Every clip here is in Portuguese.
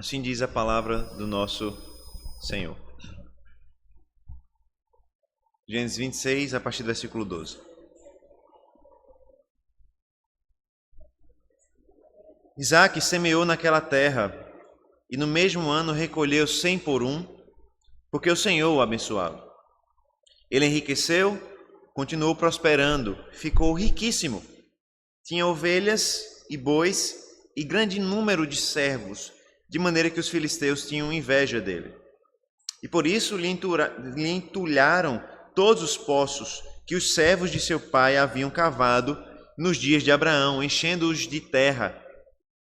Assim diz a palavra do nosso Senhor. Gênesis 26, a partir do versículo 12. Isaque semeou naquela terra e no mesmo ano recolheu 100 por um, porque o Senhor o abençoava. Ele enriqueceu, continuou prosperando, ficou riquíssimo. Tinha ovelhas e bois e grande número de servos, de maneira que os filisteus tinham inveja dele. E por isso lhe entulharam todos os poços que os servos de seu pai haviam cavado nos dias de Abraão, enchendo-os de terra.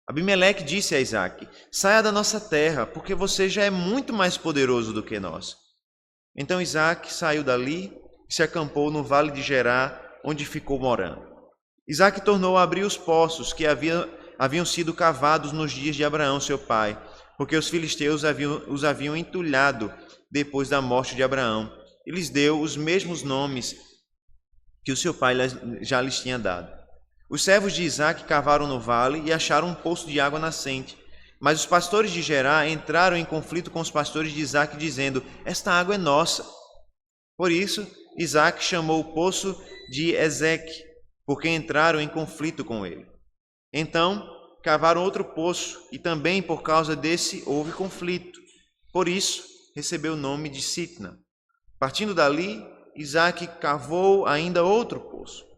Abimeleque disse a Isaque: saia da nossa terra, porque você já é muito mais poderoso do que nós. Então Isaque saiu dali e se acampou no vale de Gerar, onde ficou morando. Isaque tornou a abrir os poços que haviam sido cavados nos dias de Abraão, seu pai, porque os filisteus os haviam entulhado depois da morte de Abraão, e lhes deu os mesmos nomes que o seu pai já lhes tinha dado. Os servos de Isaque cavaram no vale e acharam um poço de água nascente. Mas os pastores de Gerar entraram em conflito com os pastores de Isaque, dizendo: esta água é nossa. Por isso, Isaque chamou o poço de Ezeque, porque entraram em conflito com ele. Então, cavaram outro poço, e também por causa desse houve conflito. Por isso, recebeu o nome de Sitna. Partindo dali, Isaque cavou ainda outro poço.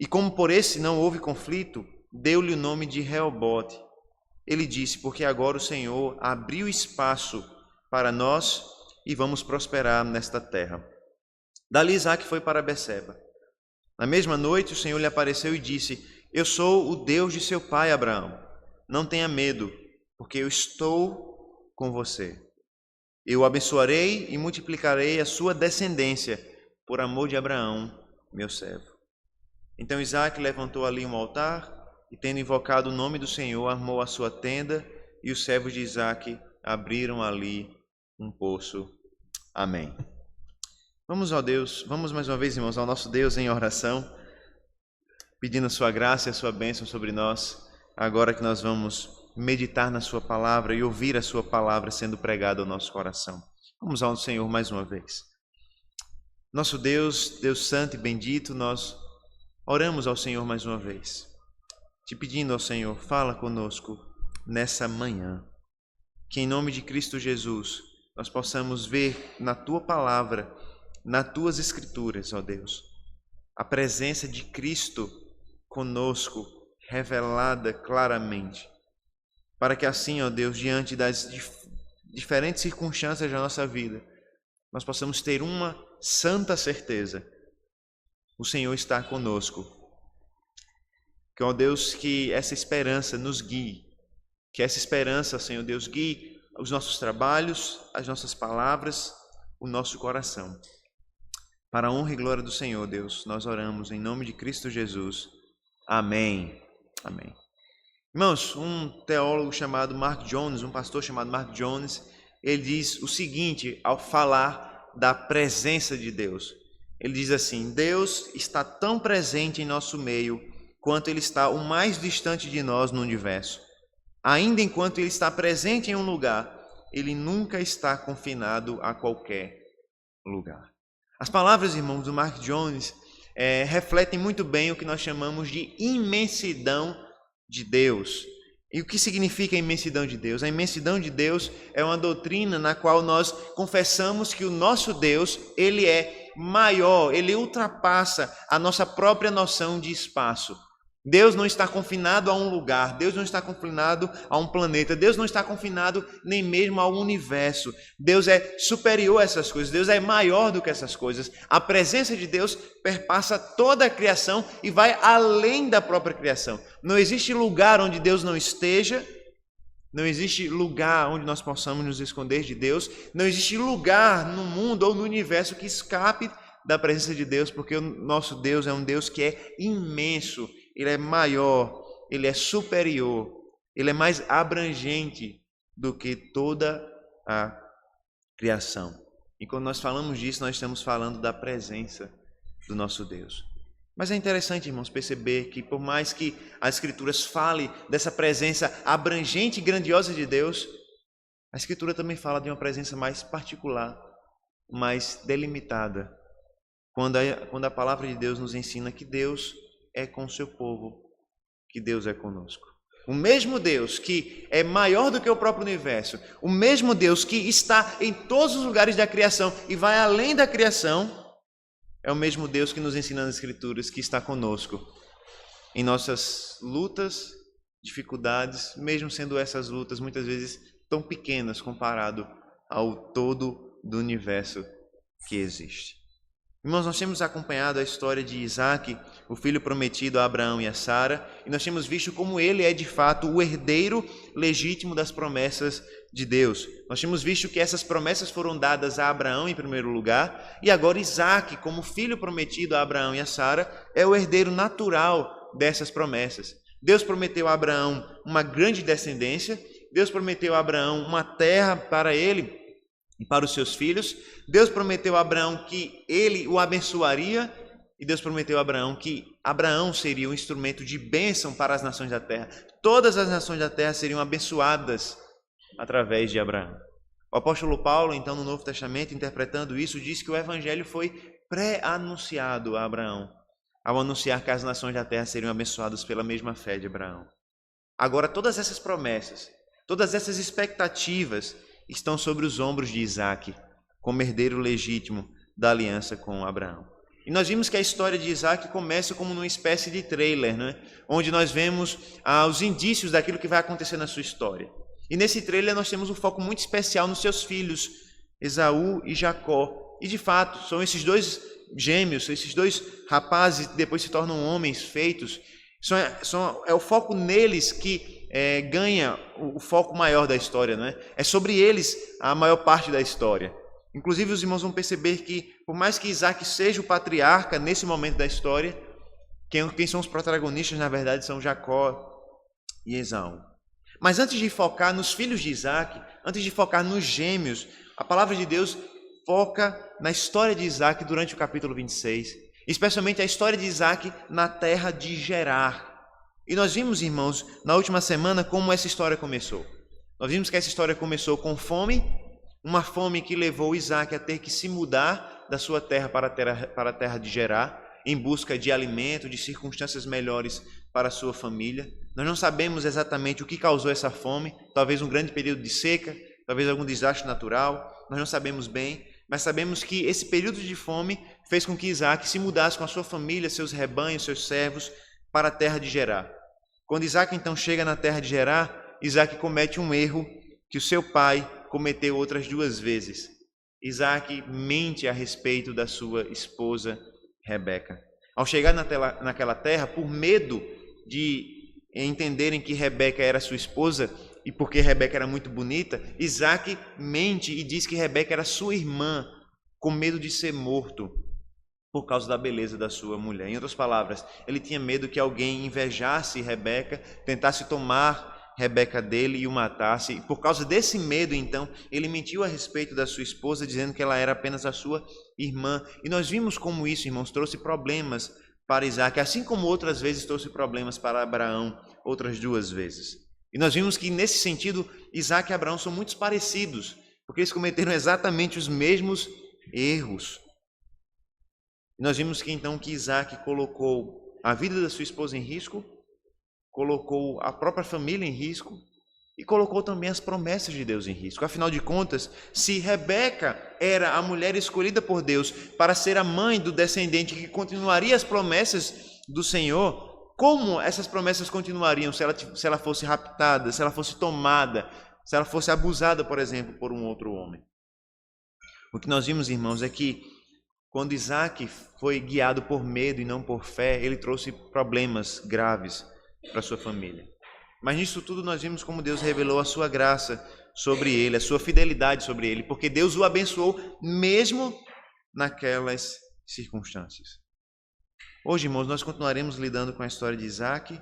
Como por esse não houve conflito, deu-lhe o nome de Reobote. Ele disse: porque agora o Senhor abriu espaço para nós e vamos prosperar nesta terra. Dali Isaque foi para Beceba. Na mesma noite o Senhor lhe apareceu e disse: eu sou o Deus de seu pai Abraão. Não tenha medo, porque eu estou com você. Eu o abençoarei e multiplicarei a sua descendência, por amor de Abraão, meu servo. Então Isaque levantou ali um altar e, tendo invocado o nome do Senhor, armou a sua tenda, e os servos de Isaque abriram ali um poço. Amém. Vamos mais uma vez, irmãos, ao nosso Deus em oração, pedindo a sua graça e a sua bênção sobre nós, agora que nós vamos meditar na sua palavra e ouvir a sua palavra sendo pregada ao nosso coração. Vamos ao Senhor mais uma vez. Nosso Deus, Deus santo e bendito, nós oramos ao Senhor mais uma vez, te pedindo ao Senhor, fala conosco nessa manhã, que em nome de Cristo Jesus nós possamos ver na tua palavra, nas tuas escrituras, ó Deus, a presença de Cristo conosco, revelada claramente, para que assim, ó Deus, diante das diferentes circunstâncias da nossa vida, nós possamos ter uma santa certeza: o Senhor está conosco. Que, ó Deus, que essa esperança nos guie, que essa esperança, Senhor Deus, guie os nossos trabalhos, as nossas palavras, o nosso coração. Para a honra e glória do Senhor, Deus, nós oramos em nome de Cristo Jesus. Amém. Amém. Irmãos, um teólogo chamado Mark Jones, um pastor chamado Mark Jones, ele diz o seguinte ao falar da presença de Deus. Ele diz assim: Deus está tão presente em nosso meio quanto Ele está o mais distante de nós no universo. Ainda enquanto Ele está presente em um lugar, Ele nunca está confinado a qualquer lugar. As palavras, irmãos, do Mark Jones refletem muito bem o que nós chamamos de imensidão de Deus. E o que significa a imensidão de Deus? A imensidão de Deus é uma doutrina na qual nós confessamos que o nosso Deus, Ele é maior, Ele ultrapassa a nossa própria noção de espaço. Deus não está confinado a um lugar, Deus não está confinado a um planeta, Deus não está confinado nem mesmo ao universo. Deus é superior a essas coisas, Deus é maior do que essas coisas. A presença de Deus perpassa toda a criação e vai além da própria criação. Não existe lugar onde Deus não esteja, não existe lugar onde nós possamos nos esconder de Deus, não existe lugar no mundo ou no universo que escape da presença de Deus, porque o nosso Deus é um Deus que é imenso. Ele é maior, Ele é superior, Ele é mais abrangente do que toda a criação. E quando nós falamos disso, nós estamos falando da presença do nosso Deus. Mas é interessante, irmãos, perceber que por mais que as Escrituras falem dessa presença abrangente e grandiosa de Deus, a Escritura também fala de uma presença mais particular, mais delimitada, quando a palavra de Deus nos ensina que Deus é com o seu povo, que Deus é conosco. O mesmo Deus que é maior do que o próprio universo, o mesmo Deus que está em todos os lugares da criação e vai além da criação, é o mesmo Deus que nos ensina nas Escrituras que está conosco em nossas lutas, dificuldades, mesmo sendo essas lutas muitas vezes tão pequenas comparado ao todo do universo que existe. Irmãos, nós temos acompanhado a história de Isaac, o filho prometido a Abraão e a Sara, e nós temos visto como ele é de fato o herdeiro legítimo das promessas de Deus. Nós temos visto que essas promessas foram dadas a Abraão em primeiro lugar, e agora Isaac, como filho prometido a Abraão e a Sara, é o herdeiro natural dessas promessas. Deus prometeu a Abraão uma grande descendência, Deus prometeu a Abraão uma terra para ele e para os seus filhos. Deus prometeu a Abraão que ele o abençoaria, e Deus prometeu a Abraão que Abraão seria um instrumento de bênção para as nações da terra. Todas as nações da terra seriam abençoadas através de Abraão. O apóstolo Paulo, então, no Novo Testamento, interpretando isso, diz que o evangelho foi pré-anunciado a Abraão, ao anunciar que as nações da terra seriam abençoadas pela mesma fé de Abraão. Agora, todas essas promessas, todas essas expectativas estão sobre os ombros de Isaac, como herdeiro legítimo da aliança com Abraão. E nós vimos que a história de Isaac começa como numa espécie de trailer, né? Onde nós vemos os indícios daquilo que vai acontecer na sua história. E nesse trailer nós temos um foco muito especial nos seus filhos, Esaú e Jacó. E de fato, são esses dois gêmeos, esses dois rapazes que depois se tornam homens feitos. É o foco neles que ganha o foco maior da história, não é? É sobre eles a maior parte da história. Inclusive os irmãos vão perceber que, por mais que Isaac seja o patriarca nesse momento da história, quem são os protagonistas, na verdade, são Jacó e Esaú. Mas antes de focar nos filhos de Isaac, antes de focar nos gêmeos, a palavra de Deus foca na história de Isaac durante o capítulo 26, especialmente a história de Isaac na terra de Gerar. E nós vimos, irmãos, na última semana como essa história começou. Nós vimos que essa história começou com fome, uma fome que levou Isaac a ter que se mudar da sua terra para a terra de Gerar, em busca de alimento, de circunstâncias melhores para a sua família. Nós não sabemos exatamente o que causou essa fome, talvez um grande período de seca, talvez algum desastre natural, nós não sabemos bem, mas sabemos que esse período de fome fez com que Isaac se mudasse com a sua família, seus rebanhos, seus servos, para a terra de Gerar. Quando Isaac então chega na terra de Gerar, Isaac comete um erro que o seu pai cometeu outras 2 vezes. Isaac mente a respeito da sua esposa Rebeca. Ao chegar naquela terra, por medo de entenderem que Rebeca era sua esposa e porque Rebeca era muito bonita, Isaac mente e diz que Rebeca era sua irmã, com medo de ser morto por causa da beleza da sua mulher. Em outras palavras, ele tinha medo que alguém invejasse Rebeca, tentasse tomar Rebeca dele e o matasse. E por causa desse medo, então, ele mentiu a respeito da sua esposa, dizendo que ela era apenas a sua irmã. E nós vimos como isso, irmãos, trouxe problemas para Isaac, assim como outras vezes trouxe problemas para Abraão, outras 2 vezes. E nós vimos que, nesse sentido, Isaac e Abraão são muito parecidos, porque eles cometeram exatamente os mesmos erros. E nós vimos que, então, que Isaac colocou a vida da sua esposa em risco, colocou a própria família em risco e colocou também as promessas de Deus em risco. Afinal de contas, se Rebeca era a mulher escolhida por Deus para ser a mãe do descendente que continuaria as promessas do Senhor, como essas promessas continuariam se ela fosse raptada, se ela fosse tomada, se ela fosse abusada, por exemplo, por um outro homem? O que nós vimos, irmãos, é que quando Isaac foi guiado por medo e não por fé, ele trouxe problemas graves para sua família. Mas nisso tudo nós vimos como Deus revelou a sua graça sobre ele, a sua fidelidade sobre ele, porque Deus o abençoou mesmo naquelas circunstâncias. Hoje, irmãos, nós continuaremos lidando com a história de Isaac,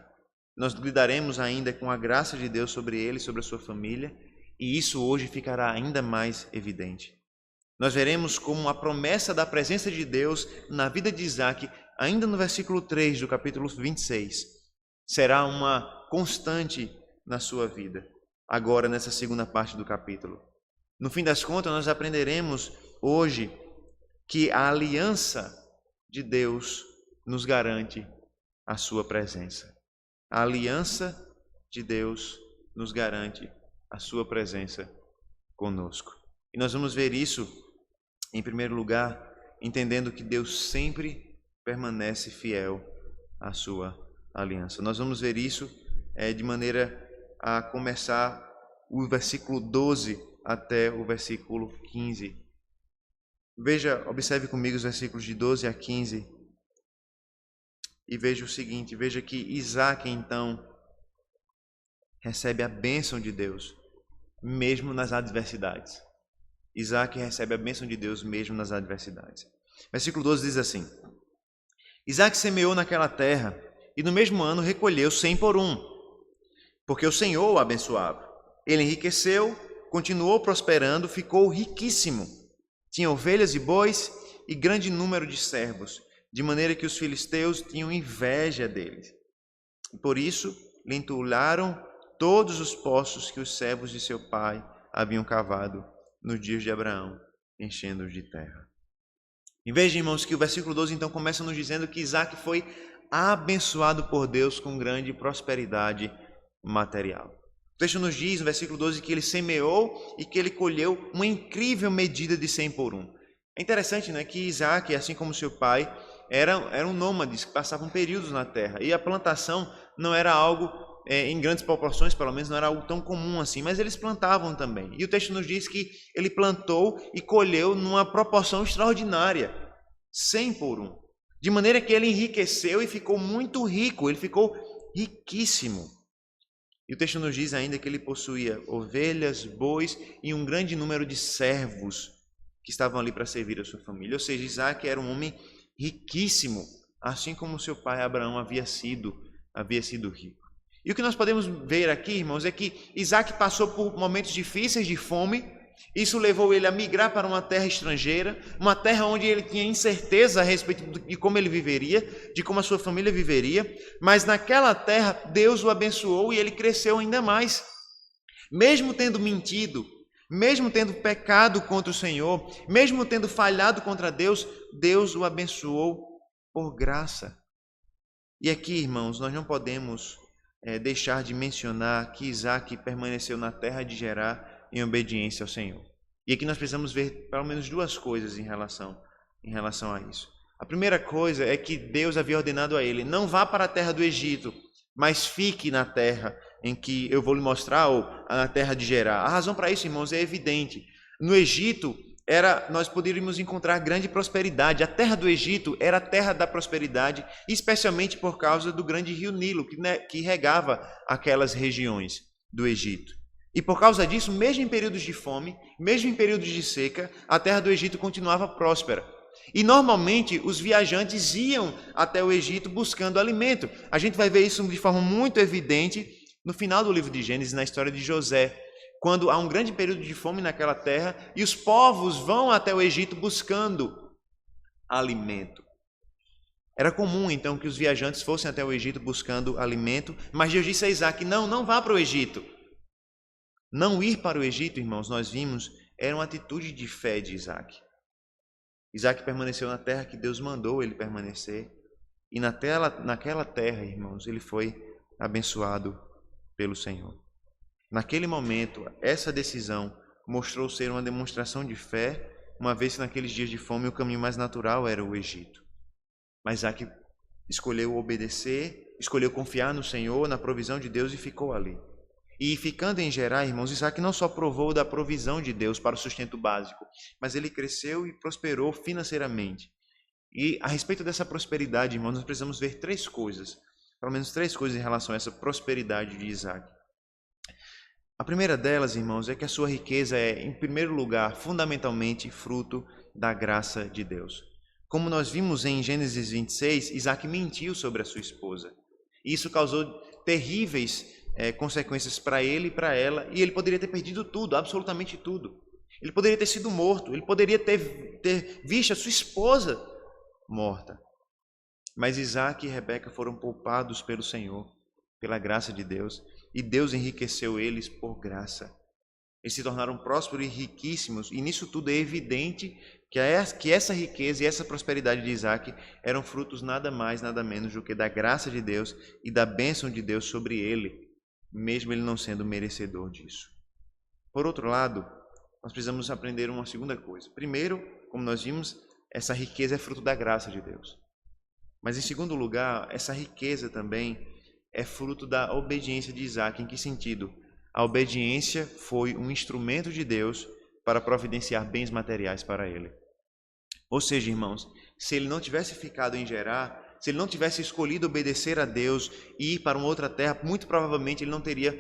nós lidaremos ainda com a graça de Deus sobre ele, sobre a sua família, e isso hoje ficará ainda mais evidente. Nós veremos como a promessa da presença de Deus na vida de Isaac ainda no versículo 3 do capítulo 26, será uma constante na sua vida, agora nessa segunda parte do capítulo. No fim das contas, nós aprenderemos hoje que a aliança de Deus nos garante a sua presença. A aliança de Deus nos garante a sua presença conosco. E nós vamos ver isso, em primeiro lugar, entendendo que Deus sempre permanece fiel à sua aliança. Nós vamos ver isso de maneira a começar o versículo 12 até o versículo 15. Observe comigo os versículos de 12 a 15 e veja o seguinte, veja que Isaac então recebe a bênção de Deus, mesmo nas adversidades. Isaac recebe a bênção de Deus mesmo nas adversidades. Versículo 12 diz assim: Isaac semeou naquela terra e no mesmo ano recolheu 100 por 1, porque o Senhor o abençoava. Ele enriqueceu, continuou prosperando, ficou riquíssimo. Tinha ovelhas e bois e grande número de servos, de maneira que os filisteus tinham inveja deles. Por isso, lhe entulharam todos os poços que os servos de seu pai haviam cavado nos dias de Abraão, enchendo-os de terra. Em vez de, irmãos, que o versículo 12 então começa nos dizendo que Isaac foi abençoado por Deus com grande prosperidade material. O texto nos diz, no versículo 12, que ele semeou e que ele colheu uma incrível medida de 100 por 1. É interessante, né, que Isaac, assim como seu pai, eram nômades que passavam períodos na terra. E a plantação não era algo, em grandes proporções, pelo menos, não era algo tão comum assim, mas eles plantavam também. E o texto nos diz que ele plantou e colheu numa proporção extraordinária, 100 por 1. De maneira que ele enriqueceu e ficou muito rico, ele ficou riquíssimo. E o texto nos diz ainda que ele possuía ovelhas, bois e um grande número de servos que estavam ali para servir a sua família. Ou seja, Isaac era um homem riquíssimo, assim como seu pai Abraão havia sido rico. E o que nós podemos ver aqui, irmãos, é que Isaac passou por momentos difíceis de fome. Isso levou ele a migrar para uma terra estrangeira, uma terra onde ele tinha incerteza a respeito de como ele viveria, de como a sua família viveria, mas naquela terra Deus o abençoou e ele cresceu ainda mais. Mesmo tendo mentido, mesmo tendo pecado contra o Senhor, mesmo tendo falhado contra Deus, Deus o abençoou por graça. E aqui, irmãos, nós não podemos deixar de mencionar que Isaac permaneceu na terra de Gerar em obediência ao Senhor. E aqui nós precisamos ver pelo menos duas coisas em relação a isso. A primeira coisa é que Deus havia ordenado a ele: não vá para a terra do Egito, mas fique na terra em que eu vou lhe mostrar, ou na terra de Gerar. A razão para isso, irmãos, é evidente. No Egito, nós poderíamos encontrar grande prosperidade. A terra do Egito era a terra da prosperidade, especialmente por causa do grande rio Nilo, que regava aquelas regiões do Egito. E por causa disso, mesmo em períodos de fome, mesmo em períodos de seca, a terra do Egito continuava próspera. E normalmente os viajantes iam até o Egito buscando alimento. A gente vai ver isso de forma muito evidente no final do livro de Gênesis, na história de José, quando há um grande período de fome naquela terra e os povos vão até o Egito buscando alimento. Era comum então que os viajantes fossem até o Egito buscando alimento, mas Deus disse a Isaac: não vá para o Egito. Não ir para o Egito, irmãos, nós vimos, era uma atitude de fé de Isaac. Isaac permaneceu na terra que Deus mandou ele permanecer. E naquela terra, irmãos, ele foi abençoado pelo Senhor. Naquele momento, essa decisão mostrou ser uma demonstração de fé, uma vez que naqueles dias de fome o caminho mais natural era o Egito. Mas Isaac escolheu obedecer, escolheu confiar no Senhor, na provisão de Deus e ficou ali. E ficando em Gerar, irmãos, Isaac não só provou da provisão de Deus para o sustento básico, mas ele cresceu e prosperou financeiramente. E a respeito dessa prosperidade, irmãos, nós precisamos ver três coisas, pelo menos três coisas em relação a essa prosperidade de Isaac. A primeira delas, irmãos, é que a sua riqueza é, em primeiro lugar, fundamentalmente fruto da graça de Deus. Como nós vimos em Gênesis 26, Isaac mentiu sobre a sua esposa. E isso causou terríveis consequências para ele e para ela, e ele poderia ter perdido tudo, absolutamente tudo. Ele poderia ter sido morto, ele poderia ter visto a sua esposa morta. Mas Isaac e Rebeca foram poupados pelo Senhor, pela graça de Deus, e Deus enriqueceu eles por graça. Eles se tornaram prósperos e riquíssimos, e nisso tudo é evidente que essa riqueza e essa prosperidade de Isaac eram frutos nada mais, nada menos do que da graça de Deus e da bênção de Deus sobre ele, mesmo ele não sendo merecedor disso. Por outro lado, nós precisamos aprender uma segunda coisa. Primeiro, como nós vimos, essa riqueza é fruto da graça de Deus. Mas em segundo lugar, essa riqueza também é fruto da obediência de Isaac. Em que sentido? A obediência foi um instrumento de Deus para providenciar bens materiais para ele. Ou seja, irmãos, se ele não tivesse ficado em Gerar, se ele não tivesse escolhido obedecer a Deus e ir para uma outra terra, muito provavelmente ele não teria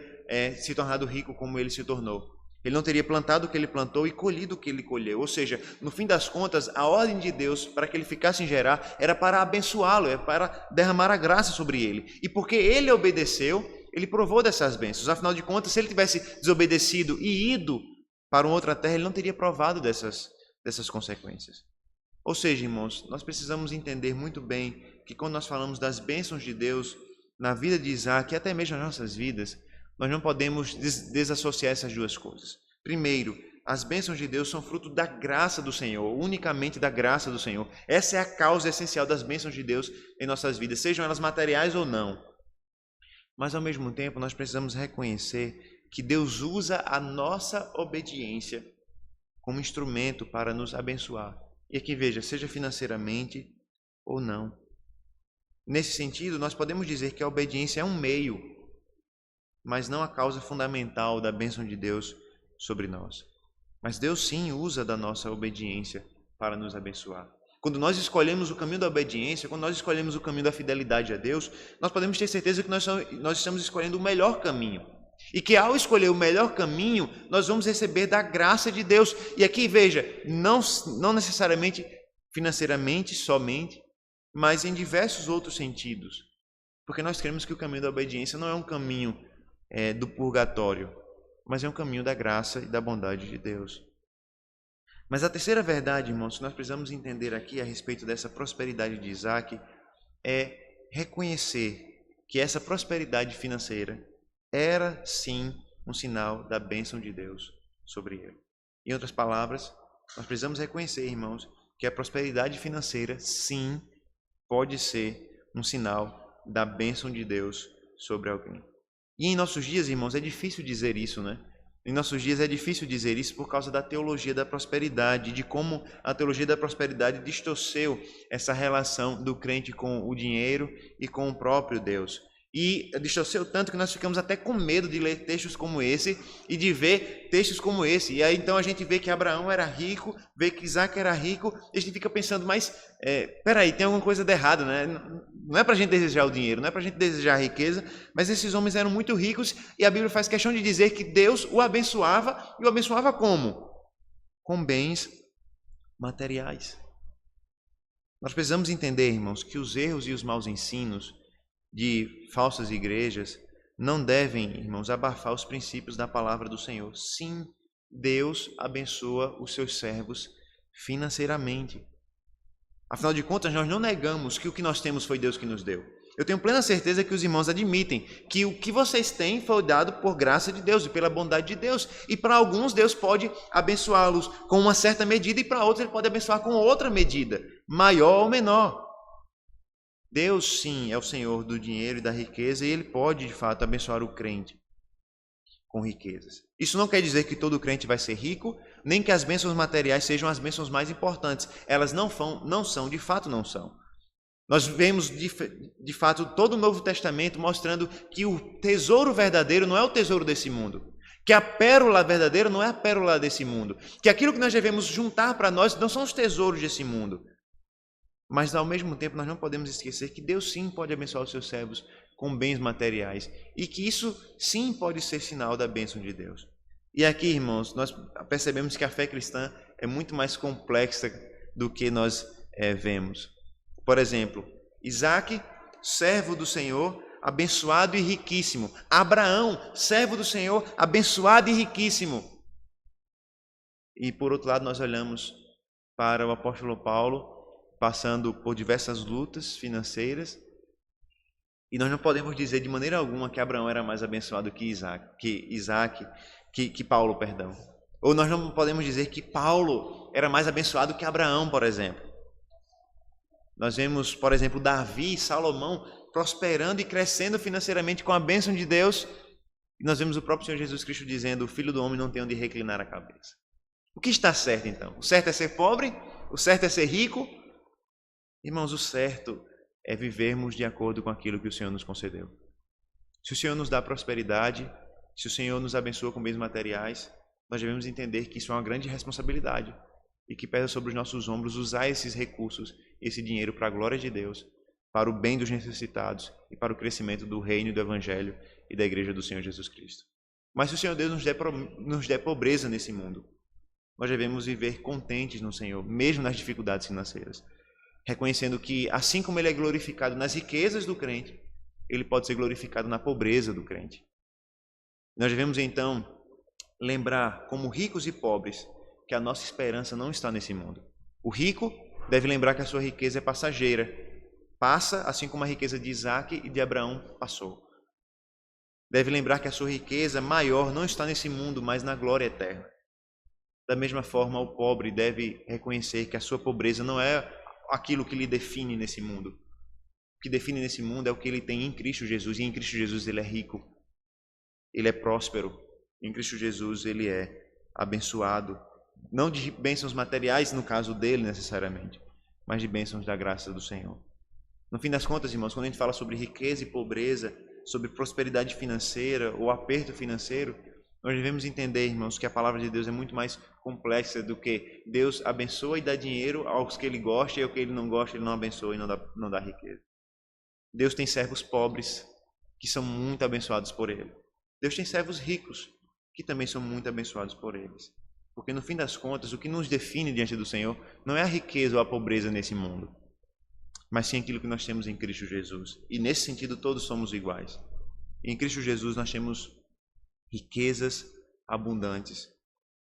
se tornado rico como ele se tornou. Ele não teria plantado o que ele plantou e colhido o que ele colheu. Ou seja, no fim das contas, a ordem de Deus para que ele ficasse em Gerar era para abençoá-lo, era para derramar a graça sobre ele. E porque ele obedeceu, ele provou dessas bênçãos. Afinal de contas, se ele tivesse desobedecido e ido para uma outra terra, ele não teria provado dessas consequências. Ou seja, irmãos, nós precisamos entender muito bem que quando nós falamos das bênçãos de Deus na vida de Isaac e até mesmo nas nossas vidas, nós não podemos desassociar essas duas coisas. Primeiro, as bênçãos de Deus são fruto da graça do Senhor, unicamente da graça do Senhor. Essa é a causa essencial das bênçãos de Deus em nossas vidas, sejam elas materiais ou não. Mas, ao mesmo tempo, nós precisamos reconhecer que Deus usa a nossa obediência como instrumento para nos abençoar. E aqui veja, seja financeiramente ou não. Nesse sentido, nós podemos dizer que a obediência é um meio, mas não a causa fundamental da bênção de Deus sobre nós. Mas Deus sim usa da nossa obediência para nos abençoar. Quando nós escolhemos o caminho da obediência, quando nós escolhemos o caminho da fidelidade a Deus, nós podemos ter certeza que nós estamos escolhendo o melhor caminho. E que ao escolher o melhor caminho, nós vamos receber da graça de Deus. E aqui veja, não necessariamente financeiramente somente, mas em diversos outros sentidos. Porque nós cremos que o caminho da obediência não é um caminho do purgatório, mas é um caminho da graça e da bondade de Deus. Mas a terceira verdade, irmãos, que nós precisamos entender aqui a respeito dessa prosperidade de Isaac é reconhecer que essa prosperidade financeira era sim um sinal da bênção de Deus sobre ele. Em outras palavras, nós precisamos reconhecer, irmãos, que a prosperidade financeira sim pode ser um sinal da bênção de Deus sobre alguém. E em nossos dias, irmãos, é difícil dizer isso, né? Em nossos dias é difícil dizer isso por causa da teologia da prosperidade, de como a teologia da prosperidade distorceu essa relação do crente com o dinheiro e com o próprio Deus. E distorceu tanto que nós ficamos até com medo de ler textos como esse e de ver textos como esse. E aí então a gente vê que Abraão era rico, vê que Isaac era rico, e a gente fica pensando, mas peraí, tem alguma coisa de errado, né? Não é para a gente desejar o dinheiro, não é para a gente desejar a riqueza, mas esses homens eram muito ricos e a Bíblia faz questão de dizer que Deus o abençoava, e o abençoava como? Com bens materiais. Nós precisamos entender, irmãos, que os erros e os maus ensinos de falsas igrejas não devem, irmãos, abafar os princípios da palavra do Senhor. Sim, Deus abençoa os seus servos financeiramente. Afinal de contas, nós não negamos que o que nós temos foi Deus que nos deu. Eu tenho plena certeza que os irmãos admitem que o que vocês têm foi dado por graça de Deus e pela bondade de Deus. E para alguns, Deus pode abençoá-los com uma certa medida e para outros Ele pode abençoar com outra medida, maior ou menor. Deus, sim, é o Senhor do dinheiro e da riqueza e Ele pode, de fato, abençoar o crente com riquezas. Isso não quer dizer que todo crente vai ser rico, nem que as bênçãos materiais sejam as bênçãos mais importantes. Elas não são, de fato não são. Nós vemos, de fato, todo o Novo Testamento mostrando que o tesouro verdadeiro não é o tesouro desse mundo. Que a pérola verdadeira não é a pérola desse mundo. Que aquilo que nós devemos juntar para nós não são os tesouros desse mundo. Mas, ao mesmo tempo, nós não podemos esquecer que Deus, sim, pode abençoar os seus servos com bens materiais. E que isso, sim, pode ser sinal da bênção de Deus. E aqui, irmãos, nós percebemos que a fé cristã é muito mais complexa do que nós vemos. Por exemplo, Isaac, servo do Senhor, abençoado e riquíssimo. Abraão, servo do Senhor, abençoado e riquíssimo. E, por outro lado, nós olhamos para o apóstolo Paulo, passando por diversas lutas financeiras, e nós não podemos dizer de maneira alguma que Abraão era mais abençoado que Paulo, perdão. Ou nós não podemos dizer que Paulo era mais abençoado que Abraão, por exemplo. Nós vemos, por exemplo, Davi e Salomão prosperando e crescendo financeiramente com a bênção de Deus. E nós vemos o próprio Senhor Jesus Cristo dizendo: o Filho do Homem não tem onde reclinar a cabeça. O que está certo, então? O certo é ser pobre? O certo é ser rico? Irmãos, o certo é vivermos de acordo com aquilo que o Senhor nos concedeu. Se o Senhor nos dá prosperidade, se o Senhor nos abençoa com bens materiais, nós devemos entender que isso é uma grande responsabilidade e que pesa sobre os nossos ombros usar esses recursos, esse dinheiro para a glória de Deus, para o bem dos necessitados e para o crescimento do reino e do evangelho e da igreja do Senhor Jesus Cristo. Mas se o Senhor Deus nos der pobreza nesse mundo, nós devemos viver contentes no Senhor, mesmo nas dificuldades financeiras, reconhecendo que, assim como Ele é glorificado nas riquezas do crente, Ele pode ser glorificado na pobreza do crente. Nós devemos, então, lembrar, como ricos e pobres, que a nossa esperança não está nesse mundo. O rico deve lembrar que a sua riqueza é passageira. Passa, assim como a riqueza de Isaac e de Abraão passou. Deve lembrar que a sua riqueza maior não está nesse mundo, mas na glória eterna. Da mesma forma, o pobre deve reconhecer que a sua pobreza não é aquilo que lhe define nesse mundo. O que define nesse mundo é o que ele tem em Cristo Jesus, e em Cristo Jesus ele é rico, ele é próspero, em Cristo Jesus ele é abençoado, não de bênçãos materiais no caso dele necessariamente, mas de bênçãos da graça do Senhor. No fim das contas, irmãos, quando a gente fala sobre riqueza e pobreza, sobre prosperidade financeira ou aperto financeiro, nós devemos entender, irmãos, que a palavra de Deus é muito mais complexa do que Deus abençoa e dá dinheiro aos que Ele gosta, e ao que Ele não gosta, Ele não abençoa e não dá riqueza. Deus tem servos pobres que são muito abençoados por Ele. Deus tem servos ricos que também são muito abençoados por eles. Porque no fim das contas, o que nos define diante do Senhor não é a riqueza ou a pobreza nesse mundo, mas sim aquilo que nós temos em Cristo Jesus. E nesse sentido todos somos iguais. E em Cristo Jesus nós temos riquezas abundantes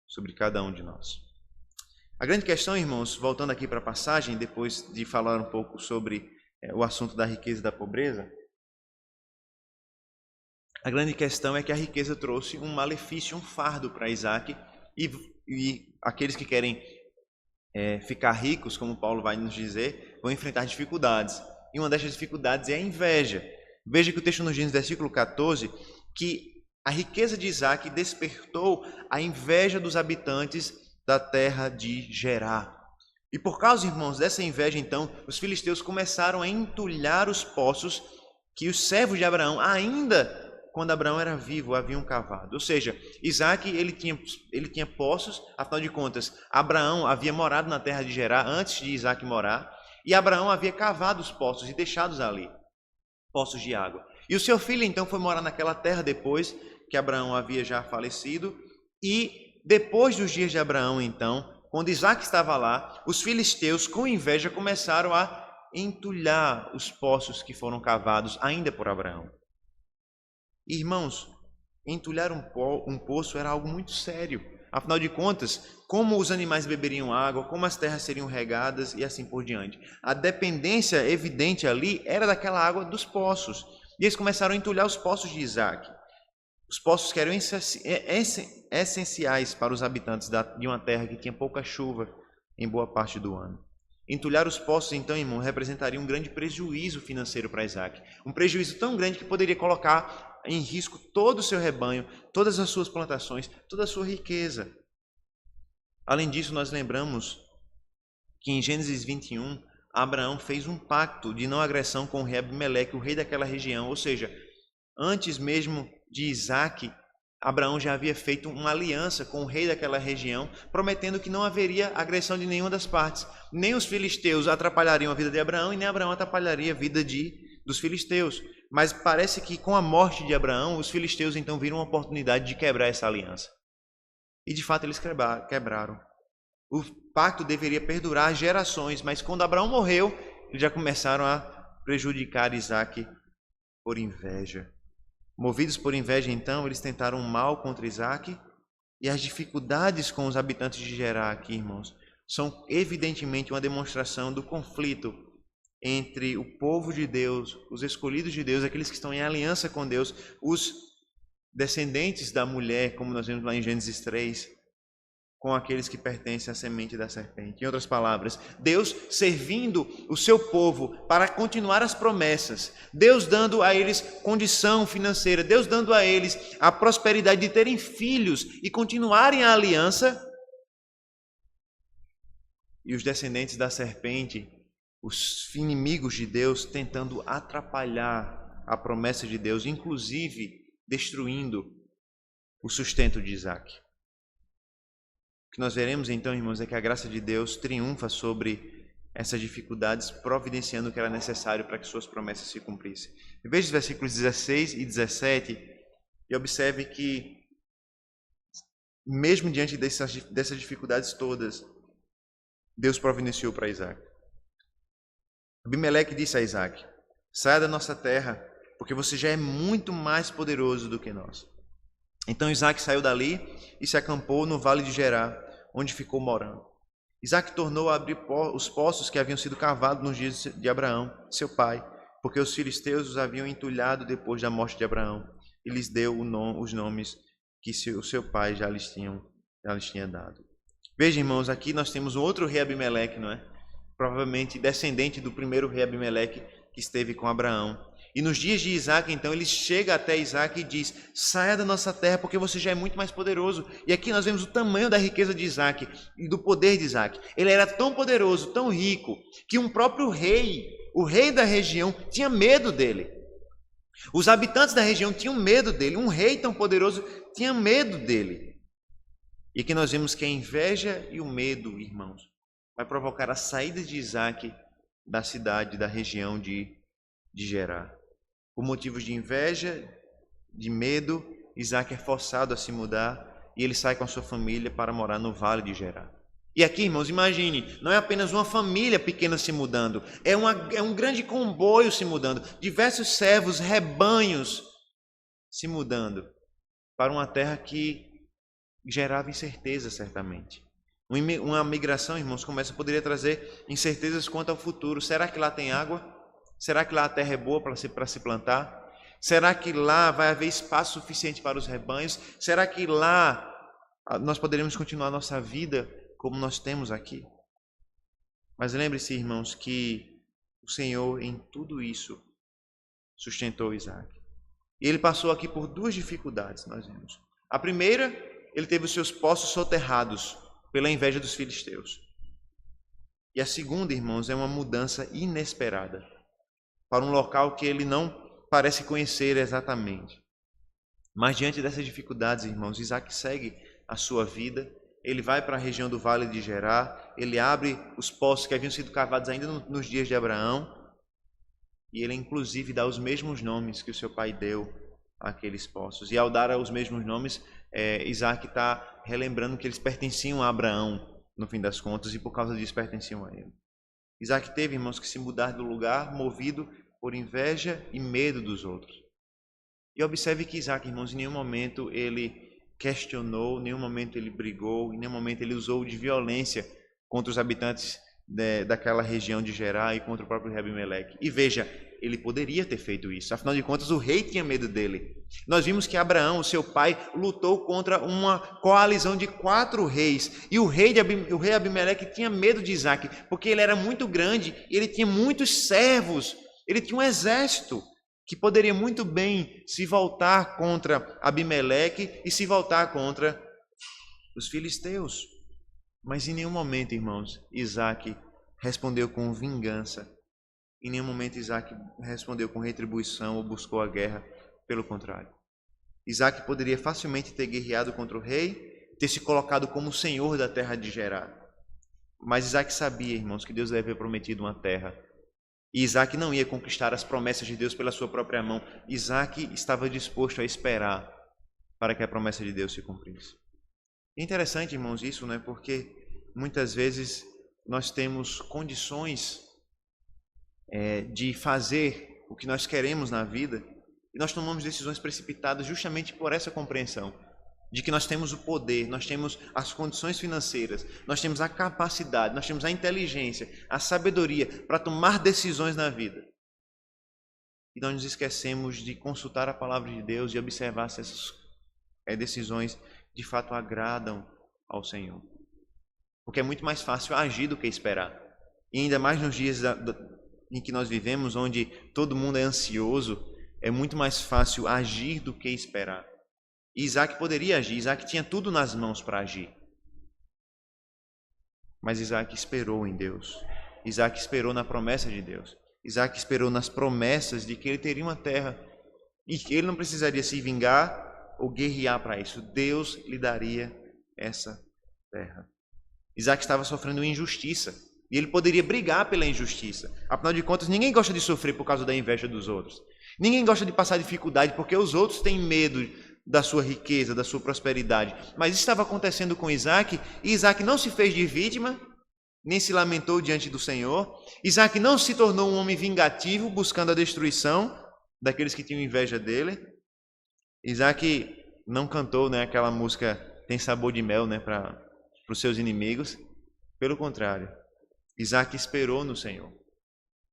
sobre cada um de nós. A grande questão, irmãos, voltando aqui para a passagem, depois de falar um pouco sobre o assunto da riqueza e da pobreza, a grande questão é que a riqueza trouxe um malefício, um fardo para Isaac, e aqueles que querem ficar ricos, como Paulo vai nos dizer, vão enfrentar dificuldades. E uma dessas dificuldades é a inveja. Veja que o texto nos diz no versículo 14 que a riqueza de Isaac despertou a inveja dos habitantes da terra de Gerar. E por causa, irmãos, dessa inveja, então, os filisteus começaram a entulhar os poços que os servos de Abraão, ainda quando Abraão era vivo, haviam cavado. Ou seja, Isaac ele tinha poços, afinal de contas, Abraão havia morado na terra de Gerar antes de Isaac morar, e Abraão havia cavado os poços e deixados ali, poços de água. E o seu filho, então, foi morar naquela terra depois que Abraão havia já falecido, e depois dos dias de Abraão, então, quando Isaac estava lá, os filisteus, com inveja, começaram a entulhar os poços que foram cavados ainda por Abraão. Irmãos, entulhar um poço era algo muito sério. Afinal de contas, como os animais beberiam água, como as terras seriam regadas e assim por diante. A dependência evidente ali era daquela água dos poços. E eles começaram a entulhar os poços de Isaac. Os poços que eram essenciais para os habitantes de uma terra que tinha pouca chuva em boa parte do ano. Entulhar os poços, então, irmão, representaria um grande prejuízo financeiro para Isaac. Um prejuízo tão grande que poderia colocar em risco todo o seu rebanho, todas as suas plantações, toda a sua riqueza. Além disso, nós lembramos que em Gênesis 21, Abraão fez um pacto de não agressão com o rei Abimeleque, o rei daquela região. Ou seja, antes mesmo de Isaac, Abraão já havia feito uma aliança com o rei daquela região, prometendo que não haveria agressão de nenhuma das partes. Nem os filisteus atrapalhariam a vida de Abraão e nem Abraão atrapalharia a vida dos filisteus. Mas parece que com a morte de Abraão, os filisteus então viram uma oportunidade de quebrar essa aliança. E de fato eles quebraram. O pacto deveria perdurar gerações, mas quando Abraão morreu, eles já começaram a prejudicar Isaac por inveja. Movidos por inveja, então, eles tentaram mal contra Isaac, e as dificuldades com os habitantes de Gerar aqui, irmãos, são evidentemente uma demonstração do conflito entre o povo de Deus, os escolhidos de Deus, aqueles que estão em aliança com Deus, os descendentes da mulher, como nós vemos lá em Gênesis 3, com aqueles que pertencem à semente da serpente. Em outras palavras, Deus servindo o seu povo para continuar as promessas, Deus dando a eles condição financeira, Deus dando a eles a prosperidade de terem filhos e continuarem a aliança, e os descendentes da serpente, os inimigos de Deus, tentando atrapalhar a promessa de Deus, inclusive destruindo o sustento de Isaac. O que nós veremos então, irmãos, é que a graça de Deus triunfa sobre essas dificuldades, providenciando o que era necessário para que suas promessas se cumprissem. Veja os versículos 16 e 17 e observe que, mesmo diante dessas dificuldades todas, Deus providenciou para Isaac. Abimeleque disse a Isaac: saia da nossa terra, porque você já é muito mais poderoso do que nós. Então Isaac saiu dali e se acampou no vale de Gerar, onde ficou morando. Isaac tornou a abrir os poços que haviam sido cavados nos dias de Abraão, seu pai, porque os filisteus os haviam entulhado depois da morte de Abraão, e lhes deu os nomes que o seu pai já lhes tinha dado. Veja, irmãos, aqui nós temos outro rei Abimeleque, não é? Provavelmente descendente do primeiro rei Abimeleque que esteve com Abraão. E nos dias de Isaac, então, ele chega até Isaac e diz: saia da nossa terra, porque você já é muito mais poderoso. E aqui nós vemos o tamanho da riqueza de Isaac e do poder de Isaac. Ele era tão poderoso, tão rico, que um próprio rei, o rei da região, tinha medo dele. Os habitantes da região tinham medo dele. Um rei tão poderoso tinha medo dele. E aqui nós vemos que a inveja e o medo, irmãos, vai provocar a saída de Isaac da cidade, da região de Gerar. Por motivos de inveja, de medo, Isaac é forçado a se mudar e ele sai com a sua família para morar no vale de Gerar. E aqui, irmãos, imagine, não é apenas uma família pequena se mudando, é um grande comboio se mudando, diversos servos, rebanhos se mudando para uma terra que gerava incerteza, certamente. Uma migração, irmãos, como essa poderia trazer incertezas quanto ao futuro. Será que lá tem água? Será que lá a terra é boa para se plantar? Será que lá vai haver espaço suficiente para os rebanhos? Será que lá nós poderemos continuar a nossa vida como nós temos aqui? Mas lembre-se, irmãos, que o Senhor em tudo isso sustentou Isaac. E ele passou aqui por duas dificuldades, nós vemos. A primeira, ele teve os seus poços soterrados pela inveja dos filisteus. E a segunda, irmãos, é uma mudança inesperada para um local que ele não parece conhecer exatamente. Mas diante dessas dificuldades, irmãos, Isaac segue a sua vida, ele vai para a região do Vale de Gerar, ele abre os poços que haviam sido cavados ainda nos dias de Abraão, e ele inclusive dá os mesmos nomes que o seu pai deu àqueles poços. E ao dar os mesmos nomes, Isaac está relembrando que eles pertenciam a Abraão, no fim das contas, e por causa disso pertenciam a ele. Isaac teve, irmãos, que se mudar do lugar, movido por inveja e medo dos outros. E observe que Isaac, irmãos, em nenhum momento ele questionou, em nenhum momento ele brigou, em nenhum momento ele usou de violência contra os habitantes daquela região de Gerar e contra o próprio rei Abimeleque. E veja, ele poderia ter feito isso. Afinal de contas, o rei tinha medo dele. Nós vimos que Abraão, o seu pai, lutou contra uma coalizão de 4 reis. E o rei Abimeleque tinha medo de Isaac, porque ele era muito grande, ele tinha muitos servos, ele tinha um exército que poderia muito bem se voltar contra Abimeleque e se voltar contra os filisteus. Mas em nenhum momento, irmãos, Isaac respondeu com vingança. Em nenhum momento Isaac respondeu com retribuição ou buscou a guerra. Pelo contrário. Isaac poderia facilmente ter guerreado contra o rei, ter se colocado como senhor da terra de Gerar. Mas Isaac sabia, irmãos, que Deus lhe havia prometido uma terra. E Isaac não ia conquistar as promessas de Deus pela sua própria mão. Isaac estava disposto a esperar para que a promessa de Deus se cumprisse. É interessante, irmãos, isso, né? Porque muitas vezes nós temos condições de fazer o que nós queremos na vida e nós tomamos decisões precipitadas justamente por essa compreensão de que nós temos o poder, nós temos as condições financeiras, nós temos a capacidade, nós temos a inteligência, a sabedoria para tomar decisões na vida. E nós nos esquecemos de consultar a palavra de Deus e observar se essas decisões de fato agradam ao Senhor. Porque é muito mais fácil agir do que esperar. E ainda mais nos dias em que nós vivemos, onde todo mundo é ansioso, é muito mais fácil agir do que esperar. E Isaac poderia agir, Isaac tinha tudo nas mãos para agir. Mas Isaac esperou em Deus. Isaac esperou na promessa de Deus. Isaac esperou nas promessas de que ele teria uma terra e que ele não precisaria se vingar ou guerrear para isso. Deus lhe daria essa terra. Isaac estava sofrendo injustiça e ele poderia brigar pela injustiça. Afinal de contas, ninguém gosta de sofrer por causa da inveja dos outros. Ninguém gosta de passar dificuldade porque os outros têm medo da sua riqueza, da sua prosperidade. Mas isso estava acontecendo com Isaac, e Isaac não se fez de vítima, nem se lamentou diante do Senhor. Isaac não se tornou um homem vingativo, buscando a destruição daqueles que tinham inveja dele. Isaac não cantou, aquela música Tem Sabor de Mel, para os seus inimigos. Pelo contrário, Isaac esperou no Senhor.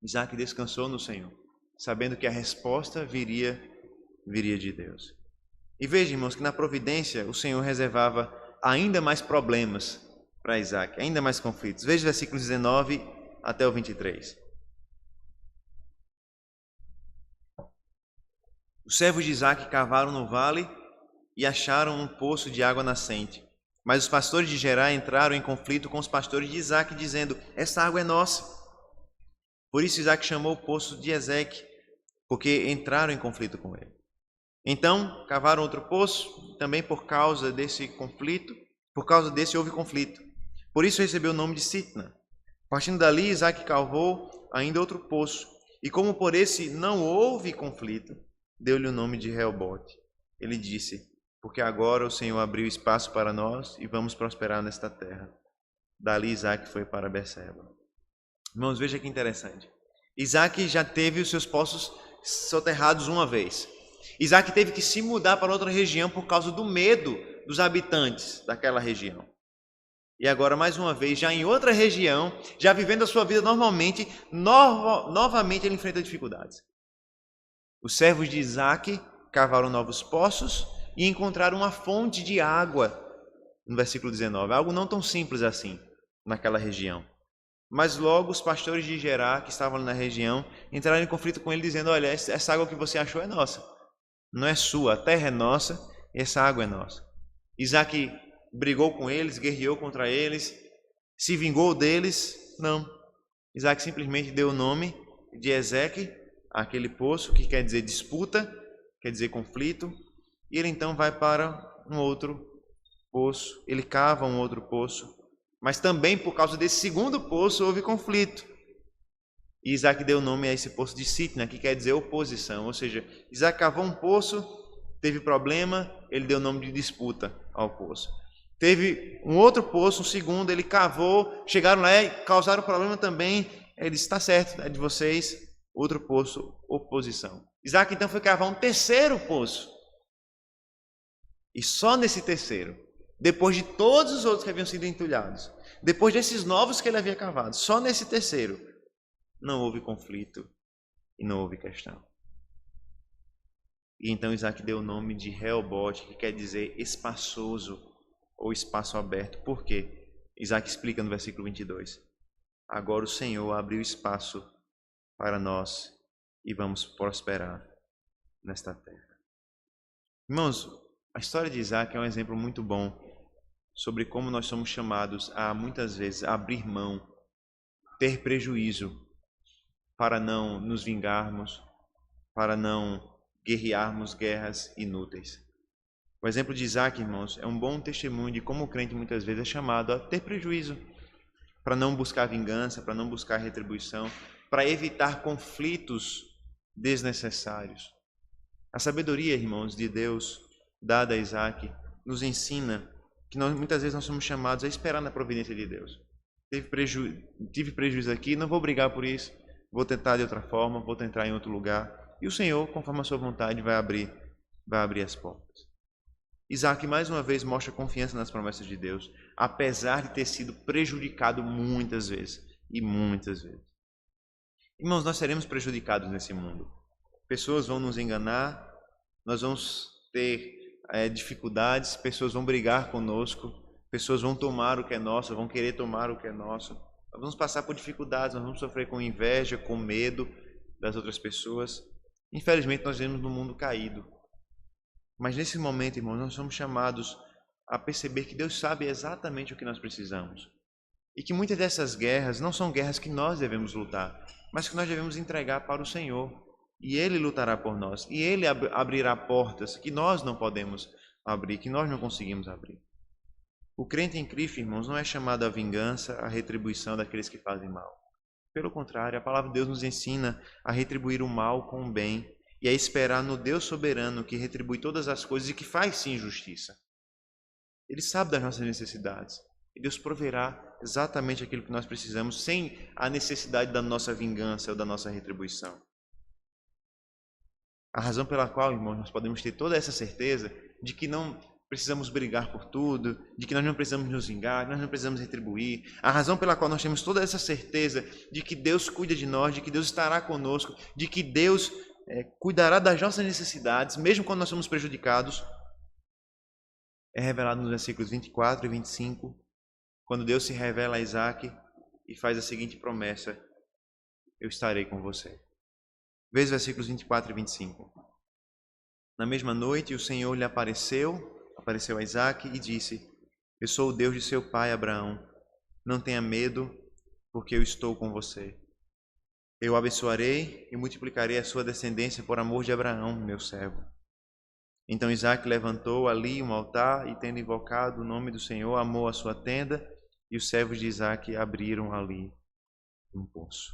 Isaac descansou no Senhor, sabendo que a resposta viria de Deus. E veja, irmãos, que na providência o Senhor reservava ainda mais problemas para Isaac, ainda mais conflitos. Veja versículos 19 até o 23. Os servos de Isaac cavaram no vale e acharam um poço de água nascente. Mas os pastores de Gerar entraram em conflito com os pastores de Isaac, dizendo: essa água é nossa. Por isso Isaac chamou o poço de Ezeque, porque entraram em conflito com ele. Então cavaram outro poço, também por causa desse conflito, houve conflito. Por isso recebeu o nome de Sitna. Partindo dali, Isaac cavou ainda outro poço, e como por esse não houve conflito, deu-lhe o nome de Reobote. Ele disse: porque agora o Senhor abriu espaço para nós e vamos prosperar nesta terra. Dali Isaac foi para Berseba. Irmãos, veja que interessante. Isaac já teve os seus poços soterrados uma vez. Isaac teve que se mudar para outra região por causa do medo dos habitantes daquela região. E agora, mais uma vez, já em outra região, já vivendo a sua vida normalmente, novamente ele enfrenta dificuldades. Os servos de Isaac cavaram novos poços e encontraram uma fonte de água, no versículo 19. Algo não tão simples assim, naquela região. Mas logo os pastores de Gerar, que estavam ali na região, entraram em conflito com ele, dizendo: olha, essa água que você achou é nossa. Não é sua, a terra é nossa, essa água é nossa. Isaac brigou com eles, guerreou contra eles, se vingou deles? Não. Isaac simplesmente deu o nome de Ezeque, aquele poço, que quer dizer disputa, quer dizer conflito, e ele então vai para um outro poço, ele cava um outro poço, mas também por causa desse segundo poço houve conflito. E Isaac deu nome a esse poço de Sitna, que quer dizer oposição. Ou seja, Isaac cavou um poço, teve problema, ele deu nome de disputa ao poço. Teve um outro poço, um segundo, ele cavou, chegaram lá e causaram problema também. Ele disse: está certo, é de vocês. Outro poço, oposição. Isaac então foi cavar um terceiro poço. E só nesse terceiro, depois de todos os outros que haviam sido entulhados, depois desses novos que ele havia cavado, só nesse terceiro, não houve conflito e não houve questão. E então Isaac deu o nome de Reobote, que quer dizer espaçoso ou espaço aberto. Por quê? Isaac explica no versículo 22. Agora o Senhor abriu espaço para nós e vamos prosperar nesta terra. Irmãos, a história de Isaac é um exemplo muito bom sobre como nós somos chamados a, muitas vezes, abrir mão, ter prejuízo, para não nos vingarmos, para não guerrearmos guerras inúteis. O exemplo de Isaac, irmãos, é um bom testemunho de como o crente muitas vezes é chamado a ter prejuízo, para não buscar vingança, para não buscar retribuição, para evitar conflitos desnecessários. A sabedoria, irmãos, de Deus, dada a Isaac, nos ensina que muitas vezes nós somos chamados a esperar na providência de Deus. Tive prejuízo aqui, não vou brigar por isso, vou tentar de outra forma, vou tentar em outro lugar. E o Senhor, conforme a sua vontade, vai abrir as portas. Isaac mais uma vez mostra confiança nas promessas de Deus, apesar de ter sido prejudicado muitas vezes e muitas vezes. Irmãos, nós seremos prejudicados nesse mundo. Pessoas vão nos enganar, nós vamos ter dificuldades, pessoas vão brigar conosco, pessoas vão tomar o que é nosso, vão querer tomar o que é nosso. Nós vamos passar por dificuldades, nós vamos sofrer com inveja, com medo das outras pessoas. Infelizmente, nós vivemos num mundo caído. Mas nesse momento, irmãos, nós somos chamados a perceber que Deus sabe exatamente o que nós precisamos. E que muitas dessas guerras não são guerras que nós devemos lutar, mas que nós devemos entregar para o Senhor. E Ele lutará por nós. E Ele abrirá portas que nós não podemos abrir, que nós não conseguimos abrir. O crente em Cristo, irmãos, não é chamado à vingança, à retribuição daqueles que fazem mal. Pelo contrário, a palavra de Deus nos ensina a retribuir o mal com o bem e a esperar no Deus soberano que retribui todas as coisas e que faz sim justiça. Ele sabe das nossas necessidades e Deus proverá exatamente aquilo que nós precisamos sem a necessidade da nossa vingança ou da nossa retribuição. A razão pela qual, irmãos, nós podemos ter toda essa certeza de que não precisamos brigar por tudo, de que nós não precisamos nos vingar, que nós não precisamos retribuir. A razão pela qual nós temos toda essa certeza de que Deus cuida de nós, de que Deus estará conosco, de que Deus cuidará das nossas necessidades, mesmo quando nós somos prejudicados, é revelado nos versículos 24 e 25, quando Deus se revela a Isaac e faz a seguinte promessa: eu estarei com você. Veja os versículos 24 e 25. Na mesma noite o Senhor lhe apareceu a Isaac e disse: eu sou o Deus de seu pai Abraão. Não tenha medo, porque eu estou com você. Eu o abençoarei e multiplicarei a sua descendência por amor de Abraão, meu servo. Então Isaac levantou ali um altar e, tendo invocado o nome do Senhor, amou a sua tenda, e os servos de Isaac abriram ali um poço.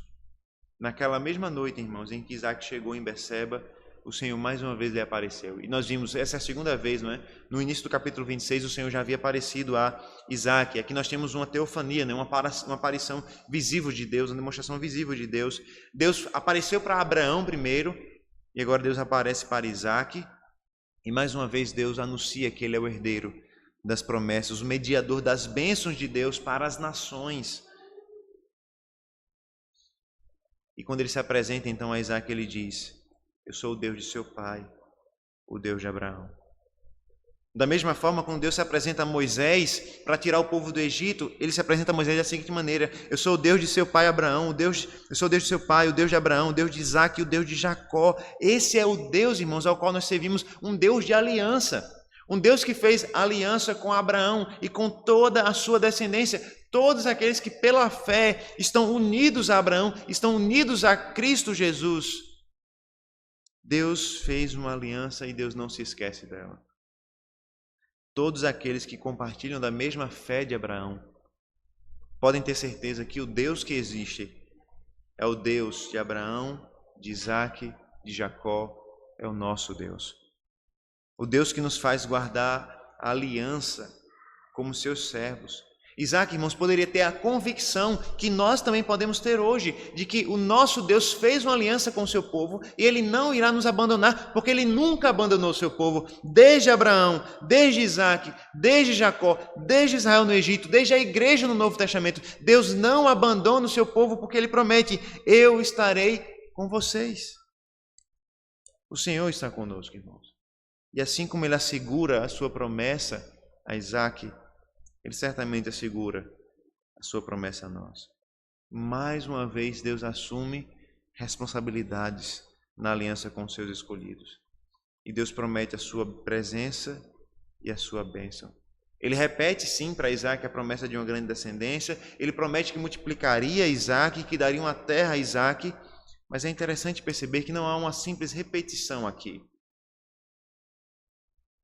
Naquela mesma noite, irmãos, em que Isaac chegou em Berseba, o Senhor mais uma vez lhe apareceu. E nós vimos, essa é a segunda vez, não é? No início do capítulo 26, o Senhor já havia aparecido a Isaac. Aqui nós temos uma teofania, né? Uma aparição visível de Deus, uma demonstração visível de Deus. Deus apareceu para Abraão primeiro, e agora Deus aparece para Isaac. E mais uma vez Deus anuncia que Ele é o herdeiro das promessas, o mediador das bênçãos de Deus para as nações. E quando Ele se apresenta então a Isaac, Ele diz: eu sou o Deus de seu pai, o Deus de Abraão. Da mesma forma, quando Deus se apresenta a Moisés para tirar o povo do Egito, Ele se apresenta a Moisés da seguinte maneira: eu sou o Deus de seu pai Abraão, eu sou o Deus de seu pai, o Deus de Abraão, o Deus de Isaac e o Deus de Jacó. Esse é o Deus, irmãos, ao qual nós servimos, um Deus de aliança. Um Deus que fez aliança com Abraão e com toda a sua descendência. Todos aqueles que pela fé estão unidos a Abraão, estão unidos a Cristo Jesus. Deus fez uma aliança e Deus não se esquece dela. Todos aqueles que compartilham da mesma fé de Abraão podem ter certeza que o Deus que existe é o Deus de Abraão, de Isaac, de Jacó, é o nosso Deus. O Deus que nos faz guardar a aliança como seus servos. Isaac, irmãos, poderia ter a convicção que nós também podemos ter hoje, de que o nosso Deus fez uma aliança com o seu povo e Ele não irá nos abandonar, porque Ele nunca abandonou o seu povo, desde Abraão, desde Isaac, desde Jacó, desde Israel no Egito, desde a igreja no Novo Testamento. Deus não abandona o seu povo porque Ele promete: eu estarei com vocês. O Senhor está conosco, irmãos. E assim como Ele assegura a sua promessa a Isaac, Ele certamente assegura a sua promessa a nós. Mais uma vez, Deus assume responsabilidades na aliança com os seus escolhidos. E Deus promete a sua presença e a sua bênção. Ele repete, sim, para Isaac a promessa de uma grande descendência. Ele promete que multiplicaria Isaac, que daria uma terra a Isaac. Mas é interessante perceber que não há uma simples repetição aqui.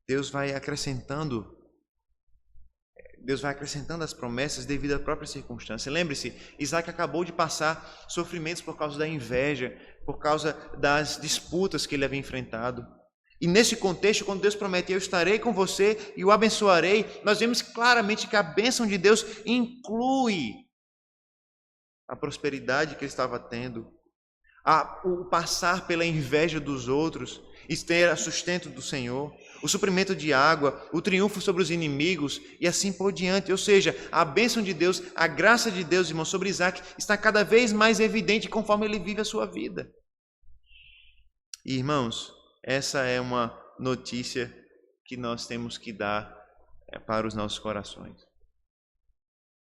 Deus vai acrescentando as promessas devido à própria circunstância. Lembre-se, Isaac acabou de passar sofrimentos por causa da inveja, por causa das disputas que ele havia enfrentado. E nesse contexto, quando Deus promete: eu estarei com você e o abençoarei, nós vemos claramente que a bênção de Deus inclui a prosperidade que ele estava tendo, o passar pela inveja dos outros. e ter sustento do Senhor, o suprimento de água, o triunfo sobre os inimigos e assim por diante. Ou seja, a bênção de Deus, a graça de Deus, irmão, sobre Isaac está cada vez mais evidente conforme ele vive a sua vida. E, irmãos, essa é uma notícia que nós temos que dar para os nossos corações.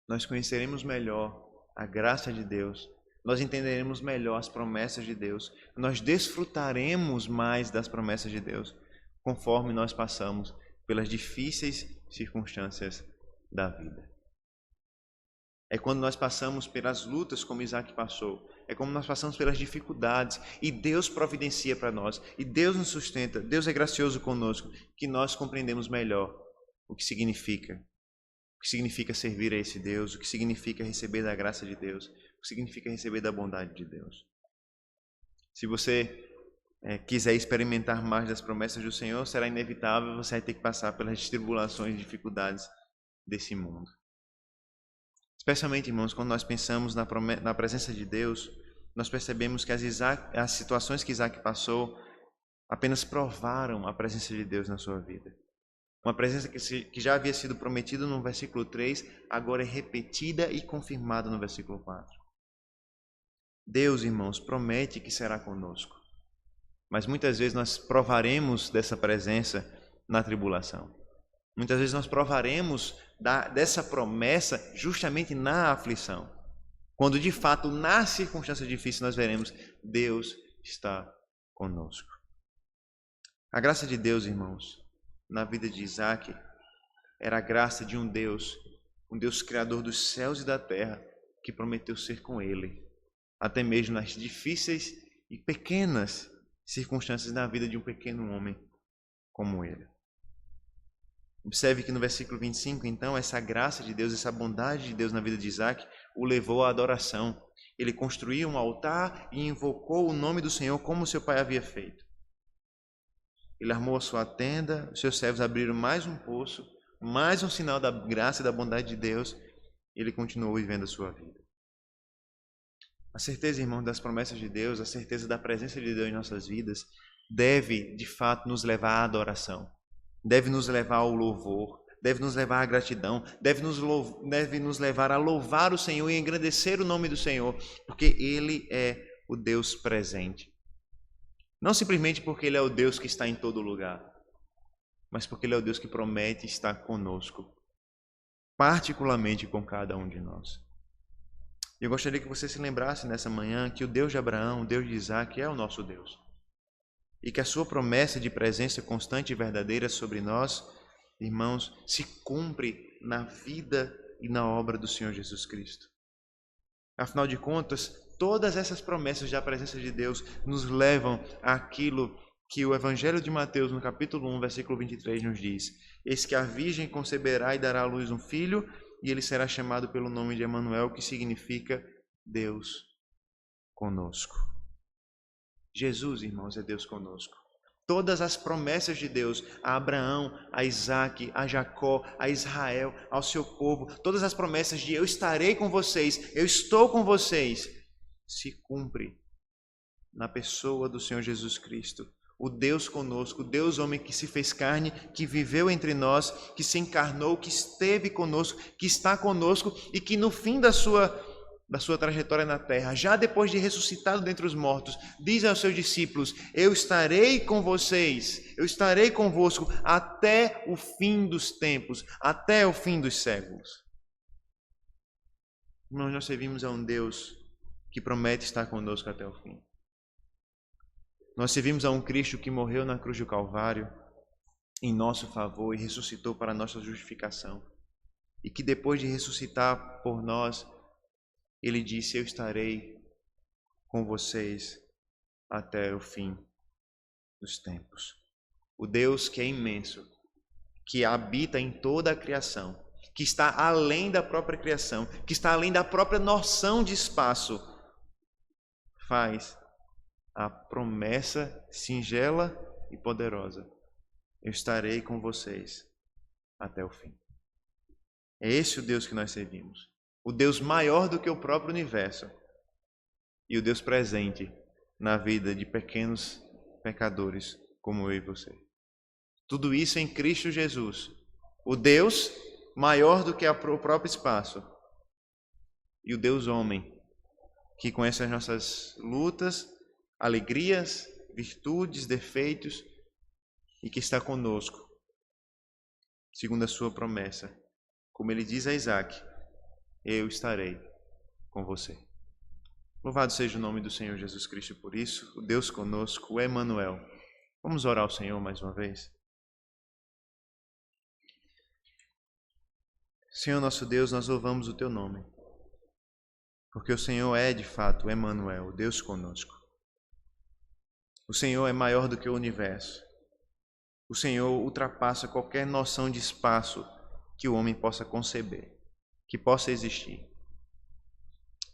Nós conheceremos melhor a graça de Deus, nós entenderemos melhor as promessas de Deus, nós desfrutaremos mais das promessas de Deus, conforme nós passamos pelas difíceis circunstâncias da vida. É quando nós passamos pelas lutas como Isaac passou, é quando nós passamos pelas dificuldades e Deus providencia para nós, e Deus nos sustenta, Deus é gracioso conosco, que nós compreendemos melhor o que significa servir a esse Deus, o que significa receber da graça de Deus, o que significa receber da bondade de Deus. Se você quiser experimentar mais das promessas do Senhor, será inevitável, você vai ter que passar pelas tribulações e dificuldades desse mundo. Especialmente, irmãos, quando nós pensamos na presença de Deus, nós percebemos que as situações que Isaac passou apenas provaram a presença de Deus na sua vida. Uma presença que já havia sido prometida no versículo 3, agora é repetida e confirmada no versículo 4. Deus, irmãos, promete que será conosco, mas muitas vezes nós provaremos dessa presença na tribulação. Muitas vezes nós provaremos dessa promessa justamente na aflição, quando de fato nas circunstâncias difíceis nós veremos Deus está conosco. A graça de Deus, irmãos, na vida de Isaac, era a graça de um Deus criador dos céus e da terra, que prometeu ser com ele, até mesmo nas difíceis e pequenas circunstâncias da vida de um pequeno homem como ele. Observe que no versículo 25, então, essa graça de Deus, essa bondade de Deus na vida de Isaac, o levou à adoração. Ele construiu um altar e invocou o nome do Senhor como seu pai havia feito. Ele armou a sua tenda, os seus servos abriram mais um poço, mais um sinal da graça e da bondade de Deus, e ele continuou vivendo a sua vida. A certeza, irmão, das promessas de Deus, a certeza da presença de Deus em nossas vidas, deve, de fato, nos levar à adoração, deve nos levar ao louvor, deve nos levar à gratidão, deve nos levar a louvar o Senhor e engrandecer o nome do Senhor, porque Ele é o Deus presente. Não simplesmente porque Ele é o Deus que está em todo lugar, mas porque Ele é o Deus que promete estar conosco, particularmente com cada um de nós. Eu gostaria que você se lembrasse nessa manhã que o Deus de Abraão, o Deus de Isaac, é o nosso Deus. E que a sua promessa de presença constante e verdadeira sobre nós, irmãos, se cumpre na vida e na obra do Senhor Jesus Cristo. Afinal de contas, todas essas promessas da presença de Deus nos levam àquilo que o Evangelho de Mateus, no capítulo 1, versículo 23, nos diz: Eis que a virgem conceberá e dará à luz um filho, e ele será chamado pelo nome de Emanuel, que significa Deus conosco. Jesus, irmãos, é Deus conosco. Todas as promessas de Deus a Abraão, a Isaac, a Jacó, a Israel, ao seu povo, todas as promessas de eu estarei com vocês, eu estou com vocês, se cumpre na pessoa do Senhor Jesus Cristo. O Deus conosco, o Deus homem que se fez carne, que viveu entre nós, que se encarnou, que esteve conosco, que está conosco e que no fim da sua trajetória na terra, já depois de ressuscitado dentre os mortos, diz aos seus discípulos: eu estarei com vocês, eu estarei convosco até o fim dos tempos, até o fim dos séculos. Irmãos, nós servimos a um Deus que promete estar conosco até o fim. Nós servimos a um Cristo que morreu na cruz do Calvário em nosso favor e ressuscitou para a nossa justificação. E que depois de ressuscitar por nós, Ele disse: eu estarei com vocês até o fim dos tempos. O Deus que é imenso, que habita em toda a criação, que está além da própria criação, que está além da própria noção de espaço, faz a promessa singela e poderosa: eu estarei com vocês até o fim. É esse o Deus que nós servimos. O Deus maior do que o próprio universo e o Deus presente na vida de pequenos pecadores como eu e você. Tudo isso em Cristo Jesus, o Deus maior do que o próprio espaço e o Deus homem, que conhece as nossas lutas, alegrias, virtudes, defeitos e que está conosco, segundo a sua promessa. Como ele diz a Isaac, eu estarei com você. Louvado seja o nome do Senhor Jesus Cristo por isso, o Deus conosco, o Emanuel. Vamos orar ao Senhor mais uma vez. Senhor nosso Deus, nós louvamos o teu nome, porque o Senhor é de fato o Emanuel, o Deus conosco. O Senhor é maior do que o universo. O Senhor ultrapassa qualquer noção de espaço que o homem possa conceber, que possa existir.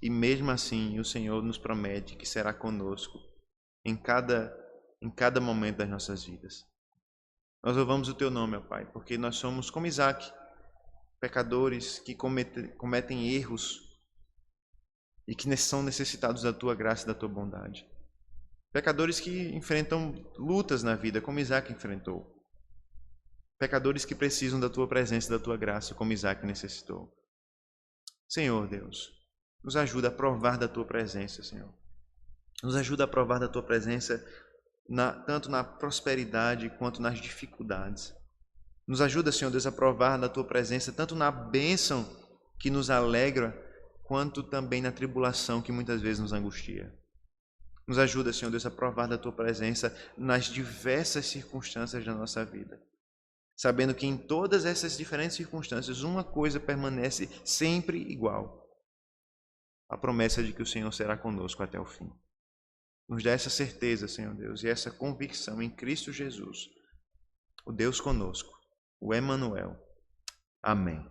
E mesmo assim, o Senhor nos promete que será conosco em cada momento das nossas vidas. Nós louvamos o teu nome, ó Pai, porque nós somos como Isaac, pecadores que cometem erros e que são necessitados da tua graça e da tua bondade. Pecadores que enfrentam lutas na vida, como Isaac enfrentou. Pecadores que precisam da tua presença e da tua graça, como Isaac necessitou. Senhor Deus, nos ajuda a provar da tua presença, Senhor. Nos ajuda a provar da tua presença tanto na prosperidade quanto nas dificuldades. Nos ajuda, Senhor Deus, a provar da tua presença tanto na bênção que nos alegra, quanto também na tribulação que muitas vezes nos angustia. Nos ajuda, Senhor Deus, a provar da tua presença nas diversas circunstâncias da nossa vida, sabendo que em todas essas diferentes circunstâncias uma coisa permanece sempre igual: a promessa de que o Senhor será conosco até o fim. Nos dá essa certeza, Senhor Deus, e essa convicção em Cristo Jesus, o Deus conosco, o Emanuel. Amém.